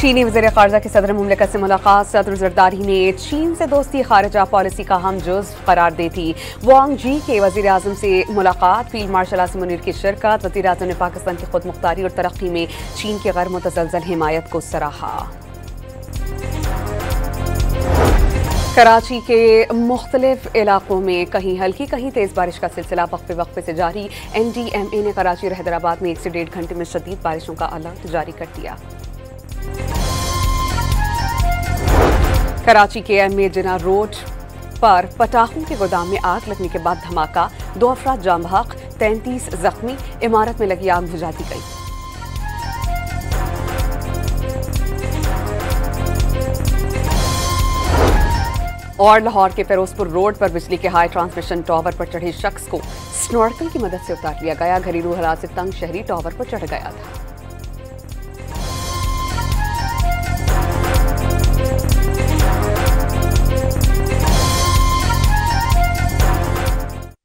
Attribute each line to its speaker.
Speaker 1: चीनी वज़ीर ख़ारजा की सदर मुमलिकत से मुलाकात। सदर ज़रदारी ने चीन से दोस्ती खारजा पॉलिसी का हम जुज़्व करार दी थी। वांग जी के वज़ीर आज़म से मुलाकात। फील्ड मार्शल आसिम मुनीर की शिरकत। वज़ीर आज़म ने पाकिस्तान की खुद मुख्तारी और तरक्की में चीन की गैर मुतज़लज़ल हिमायत को सराहा। कराची के मुख्तलिफ इलाकों में कहीं हल्की कहीं तेज़ बारिश का सिलसिला वक्फे वक्फे से जारी। NDMA ने कराची और हैदराबाद में 1 से 1.5 घंटे में शदीद बारिशों का अलर्ट जारी कर दिया। कराची के MA जिना रोड पर पटाखों के गोदाम में आग लगने के बाद धमाका। 2 अफराद जाम बहक, 33 जख्मी। इमारत में लगी आग बुझा दी गई। और लाहौर के फिरोजपुर रोड पर बिजली के हाई ट्रांसमिशन टावर पर चढ़े शख्स को स्नॉर्कल की मदद से उतार लिया गया। घरेलू हालात से तंग शहरी टावर पर चढ़ गया था।